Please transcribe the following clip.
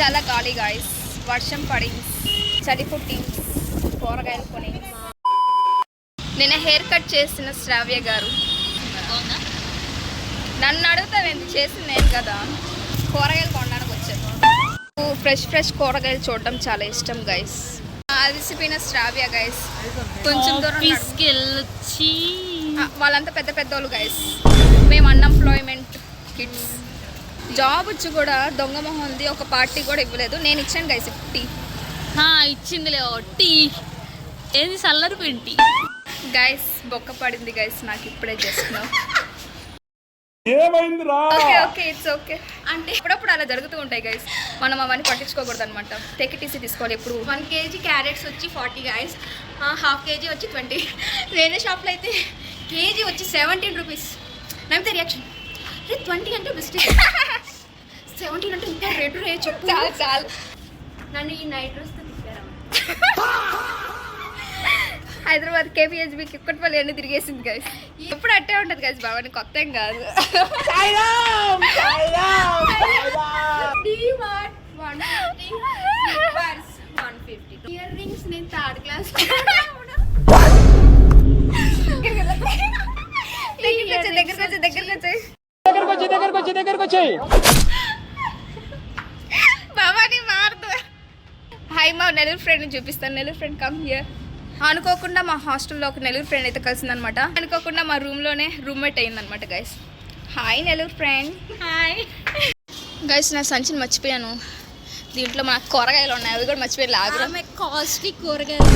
చాలా గాలి గాయస్, వర్షం పడి చలి పుట్టి కూరగాయలు కొని. నేను హెయిర్ కట్ చేసిన శ్రావ్య గారు. నన్ను అడుగుతావేంది, చేసింది నేను కదా. కూరగాయలు కొనడానికి వచ్చాను. ఫ్రెష్ కూరగాయలు చూడడం చాలా ఇష్టం గైస్. అలసిపోయిన శ్రావ్య గైస్ కొంచెం దూరం తీసుకెళ్ళొచ్చి. వాళ్ళంతా పెద్ద పెద్దోళ్ళు గైస్, మేము అన్ఎంప్లాయ్మెంట్ కిడ్స్. జాబ్ వచ్చి కూడా దొంగ మొహం ఉంది, ఒక పార్టీ కూడా ఇవ్వలేదు. నేను ఇచ్చాను గైస్ టీ. ఇచ్చిందిలే టీ. ఏది చల్లరి పెంటి గైస్. బొక్క పడింది గైస్ నాకు ఇప్పుడే జస్ట్. ఏమైందిరా? Okay it's okay. అంటే ఇప్పుడప్పుడు అలా జరుగుతూ ఉంటాయి గైస్, మనం అవన్నీ పట్టించుకోకూడదు అనమాట. టేక్ ఇట్ ఈజీ తీసుకోవాలి. ఇప్పుడు 1 kg క్యారెట్స్ వచ్చి 40 గైస్, హాఫ్ kg వచ్చి 20. వేరే షాప్లో అయితే కేజీ వచ్చి 17 రూపీస్. నమ్మితే రియాక్షన్ 20 అంటే మిస్టేక్, 17 అంటే ఇంకా రేటు చెప్పు. చాలు నన్ను ఈ నైట్ డ్రెస్తో తిప్పారా? హైదరాబాద్ KPHB కుక్కట్పల్లి అన్నీ తిరిగేసింది గైస్. ఎప్పుడు అట్టే ఉంటుంది గైస్, బాగా కొత్త ఏం కాదు. ఇయర్ రింగ్స్ నేను 3rd క్లాస్ దగ్గరకు వచ్చాయి. బాబాని మారుతూ. హాయ్, మా నెల్లూరు ఫ్రెండ్ని చూపిస్తాను. Nellore friend come here. అనుకోకుండా మా హాస్టల్లో ఒక నెల్లూరు ఫ్రెండ్ అయితే కలిసిందనమాట. అనుకోకుండా మా రూమ్లోనే రూమ్మేట్ అయ్యిందనమాట guys. Hi Nellore friend. Hi guys, నా సంచిని మర్చిపోయాను. దీంట్లో మన కూరగాయలు ఉన్నాయి, అవి కూడా మర్చిపోయి లాగా. కాస్ట్లీ కూరగాయలు